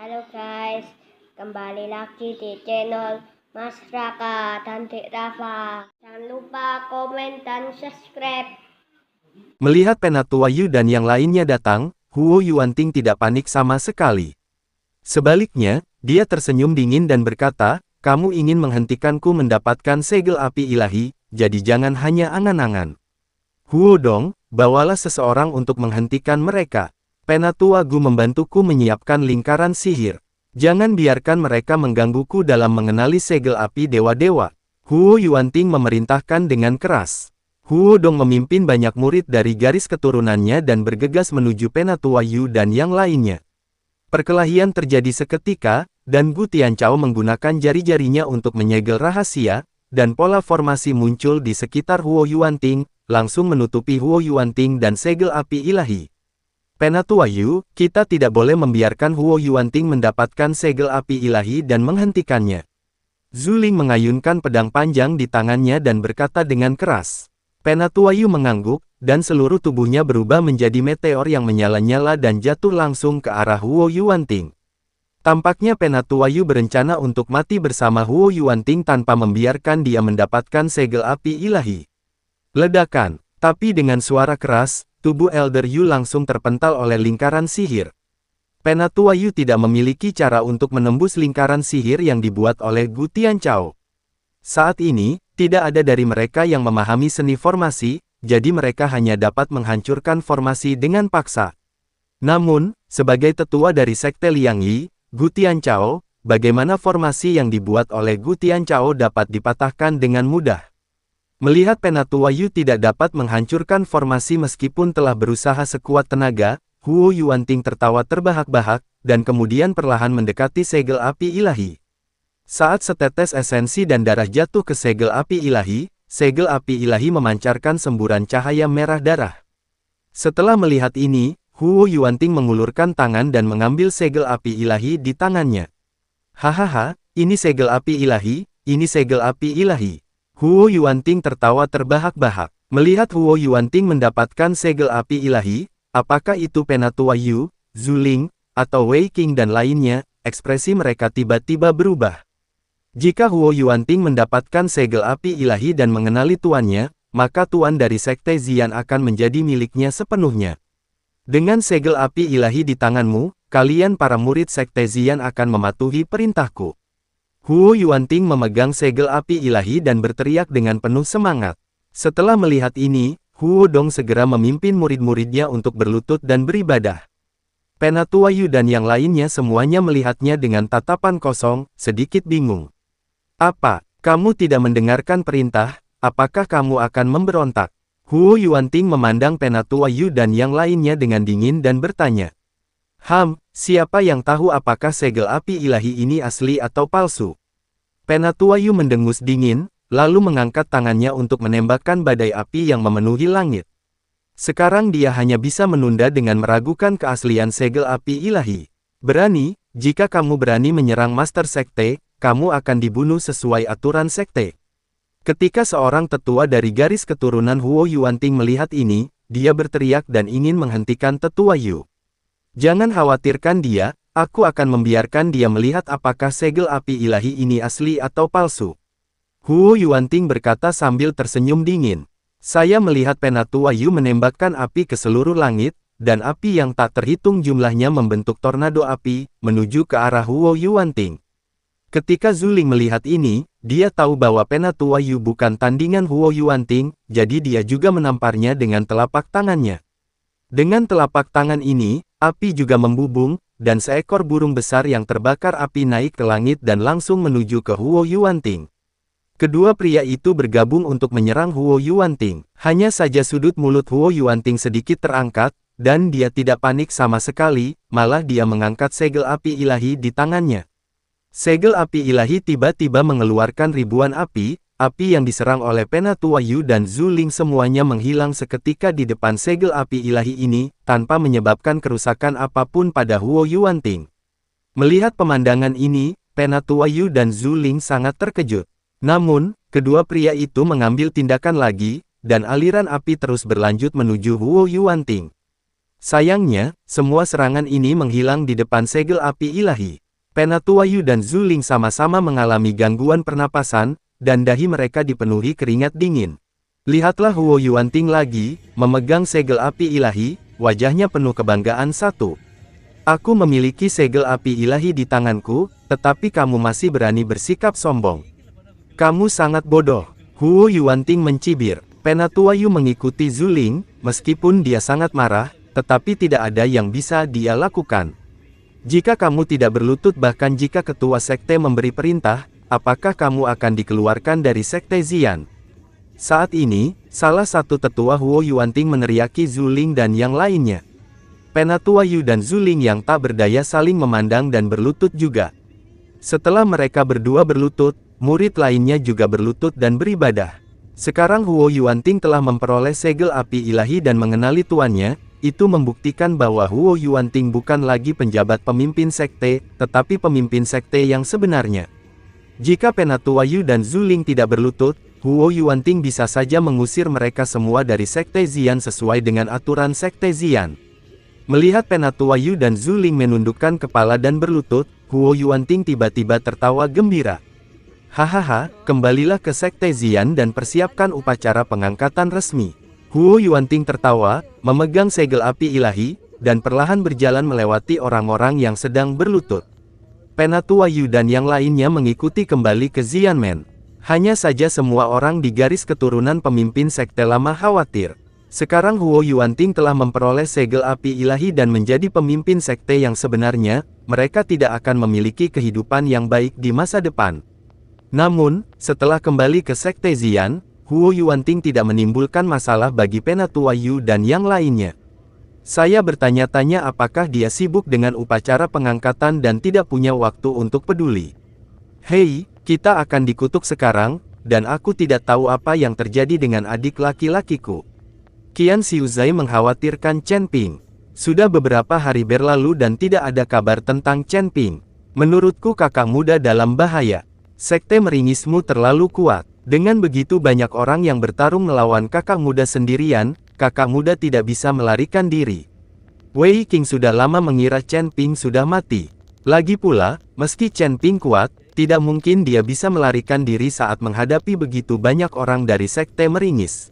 Halo guys, kembali lagi di channel Mas Raka dan Dek Rafa. Jangan lupa komen dan subscribe. Melihat Penatua Yu dan yang lainnya datang, Huo Yuanting tidak panik sama sekali. Sebaliknya, dia tersenyum dingin dan berkata, "Kamu ingin menghentikanku mendapatkan segel api ilahi, jadi jangan hanya angan-angan. Huo Dong, bawalah seseorang untuk menghentikan mereka. Penatua Gu membantuku menyiapkan lingkaran sihir. Jangan biarkan mereka menggangguku dalam mengenali segel api dewa-dewa." Huo Yuanting memerintahkan dengan keras. Huo Dong memimpin banyak murid dari garis keturunannya dan bergegas menuju Penatua Yu dan yang lainnya. Perkelahian terjadi seketika, dan Gu Tianchao menggunakan jari-jarinya untuk menyegel rahasia, dan pola formasi muncul di sekitar Huo Yuanting, langsung menutupi Huo Yuanting dan segel api ilahi. Penatua Yu, kita tidak boleh membiarkan Huo Yuanting mendapatkan segel api ilahi dan menghentikannya. Zuling mengayunkan pedang panjang di tangannya dan berkata dengan keras. Penatua Yu mengangguk, dan seluruh tubuhnya berubah menjadi meteor yang menyala-nyala dan jatuh langsung ke arah Huo Yuanting. Tampaknya Penatua Yu berencana untuk mati bersama Huo Yuanting tanpa membiarkan dia mendapatkan segel api ilahi. Ledakan, tapi dengan suara keras, tubuh Elder Yu langsung terpental oleh lingkaran sihir. Penatua Yu tidak memiliki cara untuk menembus lingkaran sihir yang dibuat oleh Gu Tianchao. Saat ini, tidak ada dari mereka yang memahami seni formasi, jadi mereka hanya dapat menghancurkan formasi dengan paksa. Namun, sebagai tetua dari Sekte Liang Yi, Gu Tianchao, bagaimana formasi yang dibuat oleh Gu Tianchao dapat dipatahkan dengan mudah? Melihat Penatua Yu tidak dapat menghancurkan formasi meskipun telah berusaha sekuat tenaga, Huo Yuanting tertawa terbahak-bahak, dan kemudian perlahan mendekati segel api ilahi. Saat setetes esensi dan darah jatuh ke segel api ilahi memancarkan semburan cahaya merah darah. Setelah melihat ini, Huo Yuanting mengulurkan tangan dan mengambil segel api ilahi di tangannya. Hahaha, ini segel api ilahi, ini segel api ilahi. Huo Yuanting tertawa terbahak-bahak. Melihat Huo Yuanting mendapatkan segel api ilahi, apakah itu Penatua Yu, Zuling, atau Wei Qing dan lainnya, ekspresi mereka tiba-tiba berubah. Jika Huo Yuanting mendapatkan segel api ilahi dan mengenali tuannya, maka tuan dari Sekte Xian akan menjadi miliknya sepenuhnya. Dengan segel api ilahi di tanganmu, kalian para murid Sekte Xian akan mematuhi perintahku. Huo Yuanting memegang segel api ilahi dan berteriak dengan penuh semangat. Setelah melihat ini, Huo Dong segera memimpin murid-muridnya untuk berlutut dan beribadah. Penatua Yu dan yang lainnya semuanya melihatnya dengan tatapan kosong, sedikit bingung. Apa, kamu tidak mendengarkan perintah? Apakah kamu akan memberontak? Huo Yuanting memandang Penatua Yu dan yang lainnya dengan dingin dan bertanya. Siapa yang tahu apakah segel api ilahi ini asli atau palsu? Penatua Yu mendengus dingin, lalu mengangkat tangannya untuk menembakkan badai api yang memenuhi langit. Sekarang dia hanya bisa menunda dengan meragukan keaslian segel api ilahi. Berani, jika kamu berani menyerang Master Sekte, kamu akan dibunuh sesuai aturan sekte. Ketika seorang tetua dari garis keturunan Huo Yuanting melihat ini, dia berteriak dan ingin menghentikan tetua Yu. Jangan khawatirkan dia, aku akan membiarkan dia melihat apakah segel api ilahi ini asli atau palsu. Huo Yuanting berkata sambil tersenyum dingin. Saya melihat Penatua Yu menembakkan api ke seluruh langit, dan api yang tak terhitung jumlahnya membentuk tornado api, menuju ke arah Huo Yuanting. Ketika Zuling melihat ini, dia tahu bahwa Penatua Yu bukan tandingan Huo Yuanting, jadi dia juga menamparnya dengan telapak tangannya. Dengan telapak tangan ini, api juga membubung, dan seekor burung besar yang terbakar api naik ke langit dan langsung menuju ke Huo Yuanting. Kedua pria itu bergabung untuk menyerang Huo Yuanting. Hanya saja sudut mulut Huo Yuanting sedikit terangkat, dan dia tidak panik sama sekali, malah dia mengangkat segel api ilahi di tangannya. Segel api ilahi tiba-tiba mengeluarkan ribuan api yang diserang oleh Penatua Yu dan Zuling semuanya menghilang seketika di depan segel api ilahi ini, tanpa menyebabkan kerusakan apapun pada Huo Yuanting. Melihat pemandangan ini, Penatua Yu dan Zuling sangat terkejut. Namun, kedua pria itu mengambil tindakan lagi, dan aliran api terus berlanjut menuju Huo Yuanting. Sayangnya, semua serangan ini menghilang di depan segel api ilahi. Penatua Yu dan Zuling sama-sama mengalami gangguan pernapasan, dan dahi mereka dipenuhi keringat dingin. Lihatlah Huo Yuanting lagi, memegang segel api ilahi, wajahnya penuh kebanggaan. Aku memiliki segel api ilahi di tanganku, tetapi kamu masih berani bersikap sombong. Kamu sangat bodoh. Huo Yuanting mencibir. Penatua Yu mengikuti Zuling, meskipun dia sangat marah, tetapi tidak ada yang bisa dia lakukan. Jika kamu tidak berlutut bahkan jika ketua sekte memberi perintah, apakah kamu akan dikeluarkan dari sekte Xian? Saat ini, salah satu tetua Huo Yuanting meneriaki Zuling dan yang lainnya. Penatua Yu dan Zuling yang tak berdaya saling memandang dan berlutut juga. Setelah mereka berdua berlutut, murid lainnya juga berlutut dan beribadah. Sekarang Huo Yuanting telah memperoleh segel api ilahi dan mengenali tuannya, itu membuktikan bahwa Huo Yuanting bukan lagi penjabat pemimpin sekte, tetapi pemimpin sekte yang sebenarnya. Jika Penatua Yu dan Zuling tidak berlutut, Huo Yuanting bisa saja mengusir mereka semua dari sekte Xian sesuai dengan aturan sekte Xian. Melihat Penatua Yu dan Zuling menundukkan kepala dan berlutut, Huo Yuanting tiba-tiba tertawa gembira. Hahaha, kembalilah ke sekte Xian dan persiapkan upacara pengangkatan resmi. Huo Yuanting tertawa, memegang segel api ilahi, dan perlahan berjalan melewati orang-orang yang sedang berlutut. Penatua Yu dan yang lainnya mengikuti kembali ke Xianmen. Hanya saja semua orang di garis keturunan pemimpin sekte lama khawatir. Sekarang Huo Yuanting telah memperoleh segel api ilahi dan menjadi pemimpin sekte yang sebenarnya, mereka tidak akan memiliki kehidupan yang baik di masa depan. Namun, setelah kembali ke sekte Xian, Huo Yuanting tidak menimbulkan masalah bagi Penatua Yu dan yang lainnya. Saya bertanya-tanya apakah dia sibuk dengan upacara pengangkatan dan tidak punya waktu untuk peduli. Hei, kita akan dikutuk sekarang, dan aku tidak tahu apa yang terjadi dengan adik laki-lakiku. Qian Xiuzai mengkhawatirkan Chen Ping. Sudah beberapa hari berlalu dan tidak ada kabar tentang Chen Ping. Menurutku kakak muda dalam bahaya. Sekte Meringismu terlalu kuat. Dengan begitu banyak orang yang bertarung melawan kakak muda sendirian, kakak muda tidak bisa melarikan diri. Wei Qing sudah lama mengira Chen Ping sudah mati. Lagi pula, meski Chen Ping kuat, tidak mungkin dia bisa melarikan diri saat menghadapi begitu banyak orang dari sekte Meringis.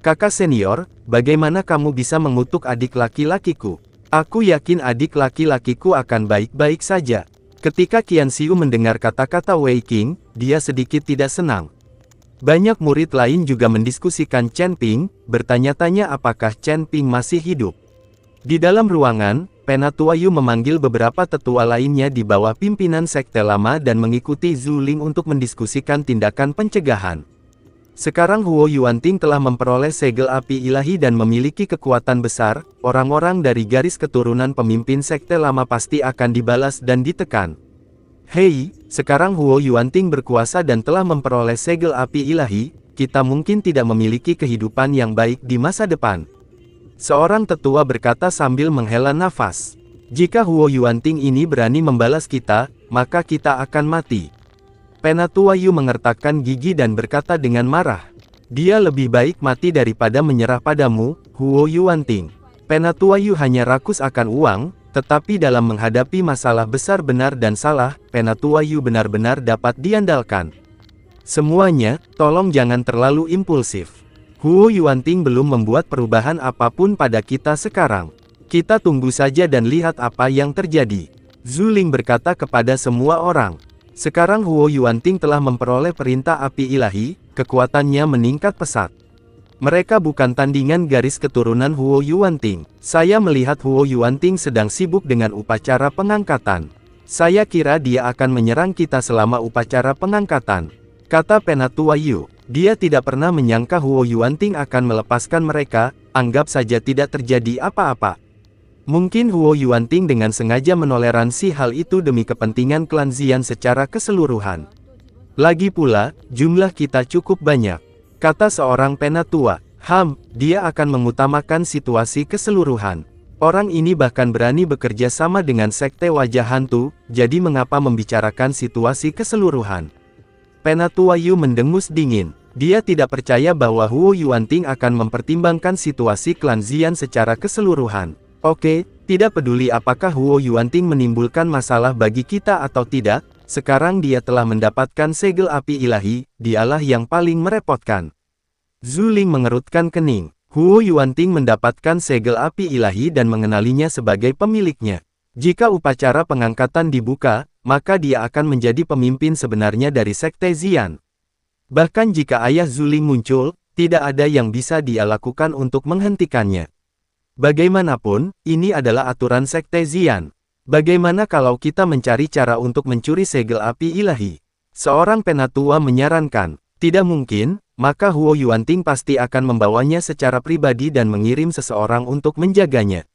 Kakak senior, bagaimana kamu bisa mengutuk adik laki-lakiku? Aku yakin adik laki-lakiku akan baik-baik saja. Ketika Qian Xiu mendengar kata-kata Wei Qing, dia sedikit tidak senang. Banyak murid lain juga mendiskusikan Chen Ping, bertanya-tanya apakah Chen Ping masih hidup. Di dalam ruangan, Penatua Yu memanggil beberapa tetua lainnya di bawah pimpinan sekte lama dan mengikuti Zuling untuk mendiskusikan tindakan pencegahan. Sekarang Huo Yuanting telah memperoleh segel api ilahi dan memiliki kekuatan besar, orang-orang dari garis keturunan pemimpin sekte lama pasti akan dibalas dan ditekan. Hei, sekarang Huo Yuanting berkuasa dan telah memperoleh segel api ilahi, kita mungkin tidak memiliki kehidupan yang baik di masa depan. Seorang tetua berkata sambil menghela nafas. Jika Huo Yuanting ini berani membalas kita, maka kita akan mati. Penatua Yu mengertakkan gigi dan berkata dengan marah. Dia lebih baik mati daripada menyerah padamu, Huo Yuanting. Penatua Yu hanya rakus akan uang, tetapi dalam menghadapi masalah besar benar dan salah, Penatua Yu benar-benar dapat diandalkan. Semuanya, tolong jangan terlalu impulsif. Huo Yuanting belum membuat perubahan apapun pada kita sekarang. Kita tunggu saja dan lihat apa yang terjadi. Zuling berkata kepada semua orang. Sekarang Huo Yuanting telah memperoleh perintah api ilahi, kekuatannya meningkat pesat. Mereka bukan tandingan garis keturunan Huo Yuanting. Saya melihat Huo Yuanting sedang sibuk dengan upacara pengangkatan. Saya kira dia akan menyerang kita selama upacara pengangkatan. Kata Penatua Yu. Dia tidak pernah menyangka Huo Yuanting akan melepaskan mereka, anggap saja tidak terjadi apa-apa. Mungkin Huo Yuanting dengan sengaja menoleransi hal itu demi kepentingan klan Xian secara keseluruhan. Lagi pula, jumlah kita cukup banyak. Kata seorang penatua, dia akan mengutamakan situasi keseluruhan. Orang ini bahkan berani bekerja sama dengan sekte wajah hantu, jadi mengapa membicarakan situasi keseluruhan? Penatua Yu mendengus dingin. Dia tidak percaya bahwa Huo Yuanting akan mempertimbangkan situasi klan Xian secara keseluruhan. Oke, tidak peduli apakah Huo Yuanting menimbulkan masalah bagi kita atau tidak, sekarang dia telah mendapatkan segel api ilahi, dialah yang paling merepotkan. Zhu Ling mengerutkan kening. Huo Yuanting mendapatkan segel api ilahi dan mengenalinya sebagai pemiliknya. Jika upacara pengangkatan dibuka, maka dia akan menjadi pemimpin sebenarnya dari Sekte Xian. Bahkan jika ayah Zhu Ling muncul, tidak ada yang bisa dia lakukan untuk menghentikannya. Bagaimanapun, ini adalah aturan Sekte Xian. Bagaimana kalau kita mencari cara untuk mencuri segel api ilahi? Seorang penatua menyarankan. Tidak mungkin, maka Huo Yuanting pasti akan membawanya secara pribadi dan mengirim seseorang untuk menjaganya.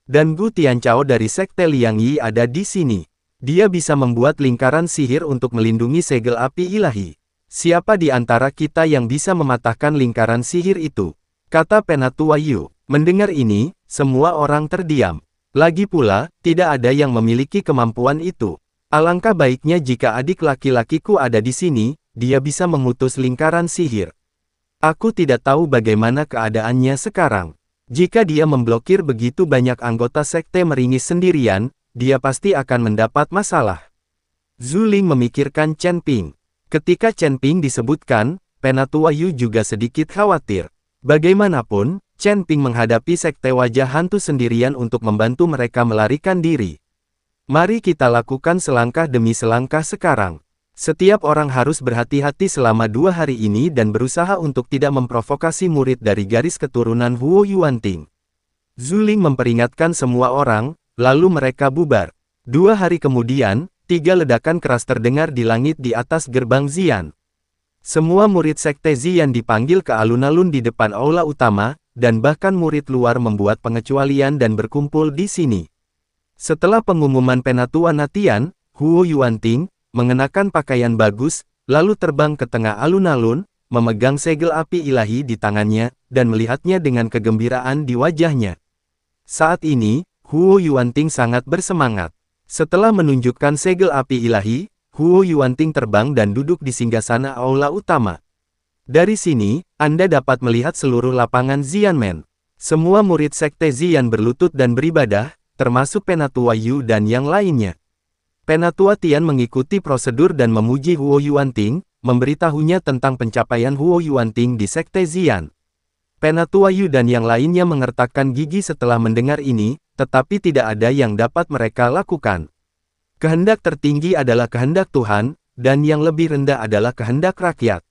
Dan Gu Tianchao dari Sekte Liang Yi ada di sini. Dia bisa membuat lingkaran sihir untuk melindungi segel api ilahi. Siapa di antara kita yang bisa mematahkan lingkaran sihir itu? Kata Penatua Yu. Mendengar ini, semua orang terdiam. Lagi pula, tidak ada yang memiliki kemampuan itu. Alangkah baiknya jika adik laki-lakiku ada di sini, dia bisa memutus lingkaran sihir. Aku tidak tahu bagaimana keadaannya sekarang. Jika dia memblokir begitu banyak anggota sekte meringis sendirian, dia pasti akan mendapat masalah. Zhu Ling memikirkan Chen Ping. Ketika Chen Ping disebutkan, Penatua Yu juga sedikit khawatir. Bagaimanapun, Chen Ping menghadapi sekte wajah hantu sendirian untuk membantu mereka melarikan diri. Mari kita lakukan selangkah demi selangkah sekarang. Setiap orang harus berhati-hati selama 2 hari ini dan berusaha untuk tidak memprovokasi murid dari garis keturunan Huo Yuanting. Zhu Ling memperingatkan semua orang, lalu mereka bubar. 2 hari kemudian, 3 ledakan keras terdengar di langit di atas gerbang Xian. Semua murid sekte Xian dipanggil ke alun-alun di depan aula utama, dan bahkan murid luar membuat pengecualian dan berkumpul di sini. Setelah pengumuman Penatua Natian, Huo Yuanting mengenakan pakaian bagus, lalu terbang ke tengah alun-alun, memegang segel api ilahi di tangannya, dan melihatnya dengan kegembiraan di wajahnya. Saat ini, Huo Yuanting sangat bersemangat. Setelah menunjukkan segel api ilahi, Huo Yuanting terbang dan duduk di singgasana aula utama. Dari sini, Anda dapat melihat seluruh lapangan Xianmen. Semua murid sekte Xian berlutut dan beribadah, termasuk Penatua Yu dan yang lainnya. Penatua Tian mengikuti prosedur dan memuji Huo Yuanting, memberitahunya tentang pencapaian Huo Yuanting di Sekte Xian. Penatua Yu dan yang lainnya mengertakkan gigi setelah mendengar ini, tetapi tidak ada yang dapat mereka lakukan. Kehendak tertinggi adalah kehendak Tuhan, dan yang lebih rendah adalah kehendak rakyat.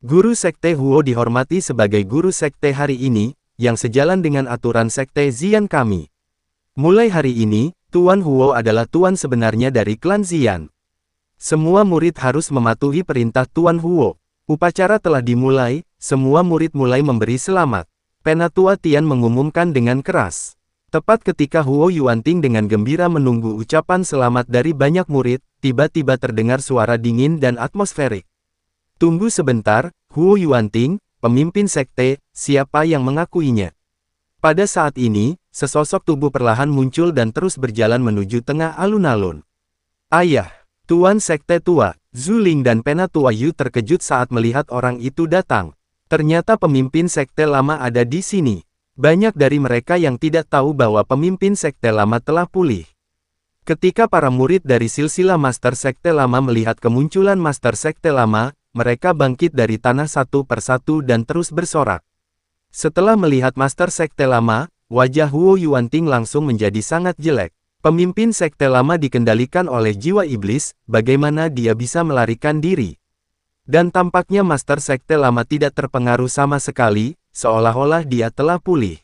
Guru Sekte Huo dihormati sebagai guru Sekte hari ini, yang sejalan dengan aturan Sekte Xian kami. Mulai hari ini, Tuan Huo adalah tuan sebenarnya dari klan Xian. Semua murid harus mematuhi perintah Tuan Huo. Upacara telah dimulai, semua murid mulai memberi selamat. Penatua Tian mengumumkan dengan keras. Tepat ketika Huo Yuanting dengan gembira menunggu ucapan selamat dari banyak murid, tiba-tiba terdengar suara dingin dan atmosferik. Tunggu sebentar, Huo Yuanting, pemimpin sekte, siapa yang mengakuinya? Pada saat ini, sesosok tubuh perlahan muncul dan terus berjalan menuju tengah alun-alun. Ayah, Tuan Sekte Tua, Zhu Ling dan Penatua Yu terkejut saat melihat orang itu datang. Ternyata pemimpin sekte lama ada di sini. Banyak dari mereka yang tidak tahu bahwa pemimpin sekte lama telah pulih. Ketika para murid dari silsilah Master Sekte Lama melihat kemunculan Master Sekte Lama, mereka bangkit dari tanah satu persatu dan terus bersorak. Setelah melihat Master Sekte Lama, wajah Huo Yuanting langsung menjadi sangat jelek. Pemimpin Sekte Lama dikendalikan oleh jiwa iblis, bagaimana dia bisa melarikan diri? Dan tampaknya Master Sekte Lama tidak terpengaruh sama sekali, seolah-olah dia telah pulih.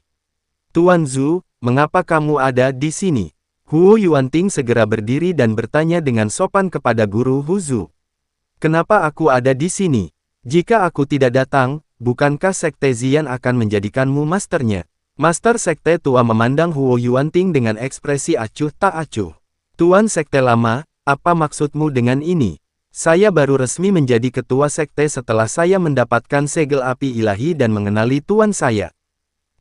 Tuan Zhu, mengapa kamu ada di sini? Huo Yuanting segera berdiri dan bertanya dengan sopan kepada guru Hu Zhu. Kenapa aku ada di sini? Jika aku tidak datang, bukankah Sekte Xian akan menjadikanmu masternya? Master Sekte Tua memandang Huo Yuanting dengan ekspresi acuh tak acuh. Tuan Sekte Lama, apa maksudmu dengan ini? Saya baru resmi menjadi ketua sekte setelah saya mendapatkan segel api ilahi dan mengenali tuan saya.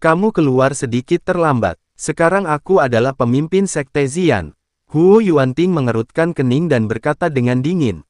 Kamu keluar sedikit terlambat. Sekarang aku adalah pemimpin Sekte Xian. Huo Yuanting mengerutkan kening dan berkata dengan dingin.